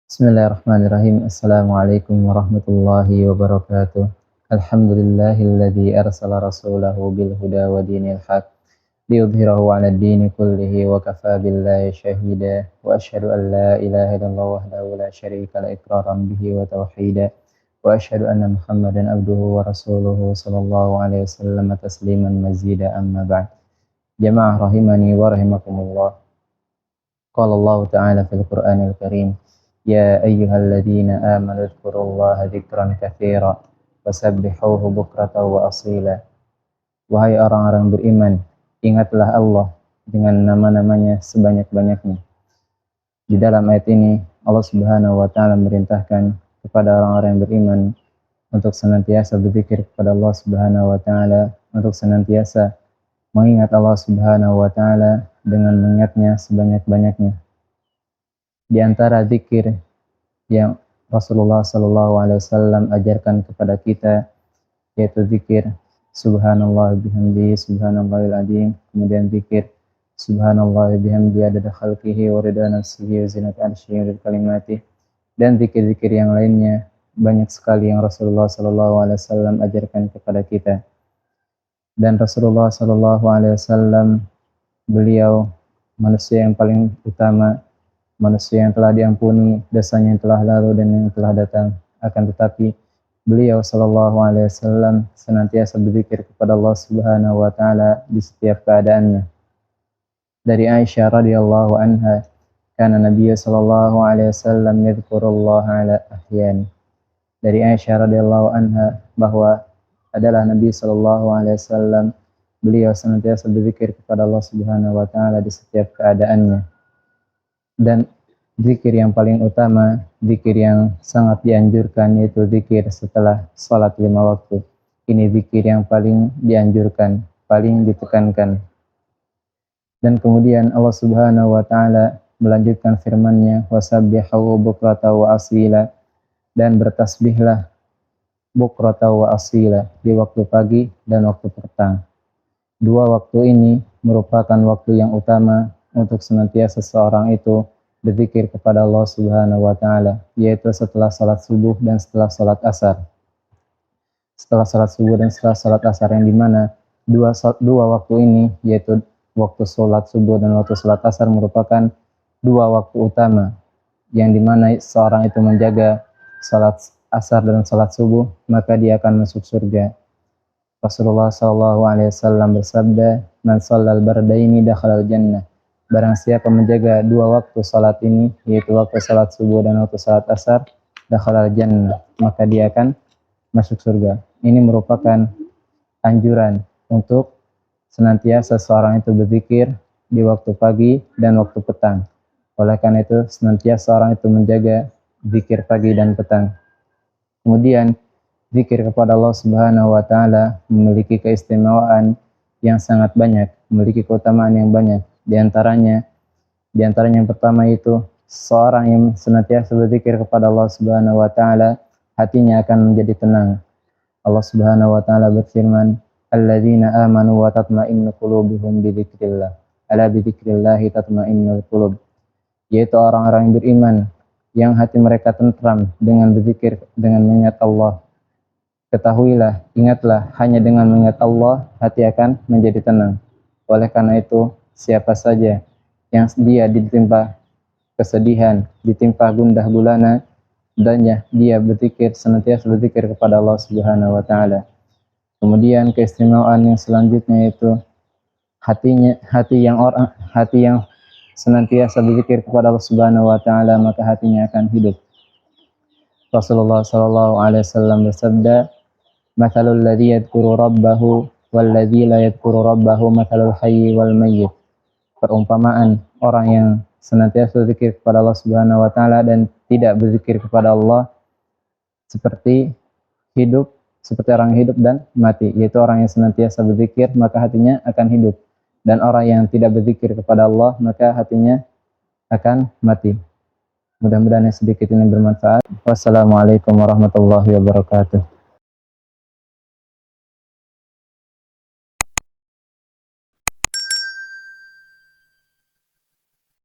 Bismillahirrahmanirrahim. Assalamualaikum warahmatullahi wabarakatuh. Alhamdulillahilladzi arsala rasulahu bil huda wa dinil haq liyudhhirahu 'alad dini kullihi wa kafaa billahi shahida wa asyhadu an la ilaha illallah wahdahu la syarika la iqraran bihi wa tauhida wa asyhadu anna Muhammadan abduhu wa rasuluhu sallallahu alaihi wasallam tasliman mazida amma ba'd. Jamaah rahimani wa rahimakumullah. Qala Allah ta'ala fil Qur'anil Karim, ya ayyuhalladzina amanu dzkurullaha dzikran katsira wasabbihuhu bukratan wa asila. Wahai orang-orang beriman, ingatlah Allah dengan nama-namanya sebanyak-banyaknya. Di dalam ayat ini Allah Subhanahu wa taala memerintahkan kepada orang-orang yang beriman untuk senantiasa berzikir kepada Allah Subhanahu wa taala, untuk senantiasa mengingat Allah Subhanahu wa taala dengan mengingatnya sebanyak-banyaknya. Di antara zikir yang Rasulullah sallallahu alaihi wasallam ajarkan kepada kita yaitu zikir subhanallah bihamdihi subhanallahil azim, kemudian zikir subhanallah bihamdihi adada khalqihi wa rida nafsihi wa zinata arsyihi wa kalimatihi, dan zikir-zikir yang lainnya banyak sekali yang Rasulullah sallallahu alaihi wasallam ajarkan kepada kita. Dan Rasulullah sallallahu alaihi wasallam, beliau manusia yang paling utama, manusia yang telah diampuni dosanya yang telah lalu dan yang telah datang. Akan tetapi beliau sallallahu alaihi wasallam senantiasa berzikir kepada Allah Subhanahu wa taala di setiap keadaannya. Dari Aisyah radhiyallahu anha, kana Nabi sallallahu alaihi wasallam yadhkurullaha ala ahyan. Dari Aisyah radhiyallahu anha bahwa adalah Nabi sallallahu alaihi wasallam, beliau senantiasa berzikir kepada Allah Subhanahu wa taala di setiap keadaannya. Dan zikir yang paling utama, zikir yang sangat dianjurkan, yaitu zikir setelah salat 5 waktu. Ini zikir yang paling dianjurkan, paling ditekankan. Dan kemudian Allah Subhanahu wa taala melanjutkan firman-Nya, wasabbihu bukratan wa asila, dan bertasbihlah bukratan wa asila di waktu pagi dan waktu petang. Dua waktu ini merupakan waktu yang utama untuk senantiasa seorang itu berzikir kepada Allah Subhanahu wa taala, yaitu setelah salat subuh dan setelah salat asar. Setelah salat subuh dan setelah salat asar, yang dimana dua waktu ini, yaitu waktu salat subuh dan waktu salat asar, merupakan dua waktu utama yang dimana seorang itu menjaga salat asar dan salat subuh, maka dia akan masuk surga. Rasulullah sallallahu alaihi wasallam bersabda, man shallal bardaini dakhalal jannah. Barang siapa menjaga dua waktu salat ini, yaitu waktu salat subuh dan waktu salat asar, dakhalal jannah, maka dia akan masuk surga. Ini merupakan anjuran untuk senantiasa seorang itu berzikir di waktu pagi dan waktu petang. Oleh karena itu, senantiasa seorang itu menjaga zikir pagi dan petang. Kemudian, zikir kepada Allah Subhanahu wa taala memiliki keistimewaan yang sangat banyak, memiliki keutamaan yang banyak. Di antaranya yang pertama itu, seorang yang senantiasa berzikir kepada Allah Subhanahu wa taala, hatinya akan menjadi tenang. Allah Subhanahu wa taala berfirman, alladzina amanu wa tatma'innu qulubuhum bi dzikrillah. Ala bi dzikrillah tatma'innul qulub. Yaitu orang-orang yang beriman yang hati mereka tentram dengan berzikir, dengan mengingat Allah. Ketahuilah, ingatlah, hanya dengan mengingat Allah hati akan menjadi tenang. Oleh karena itu, siapa saja yang dia ditimpa kesedihan, ditimpa gundah gulana, dan dia berzikir, senantiasa berzikir kepada Allah Subhanahu wa taala. Kemudian keistimewaan yang selanjutnya itu hati yang senantiasa berzikir kepada Allah Subhanahu wa taala, maka hatinya akan hidup. Rasulullah sallallahu alaihi wasallam bersabda, mathalul ladzi yadhkuru rabbahu wal ladzi la yadhkuru rabbahu mathalul hayyi wal mayyit. Perumpamaan orang yang senantiasa berzikir kepada Allah Subhanahu wa taala dan tidak berzikir kepada Allah seperti orang hidup dan mati, yaitu orang yang senantiasa berzikir maka hatinya akan hidup, dan orang yang tidak berzikir kepada Allah maka hatinya akan mati. Mudah-mudahan yang sedikit ini bermanfaat. Wassalamualaikum warahmatullahi wabarakatuh.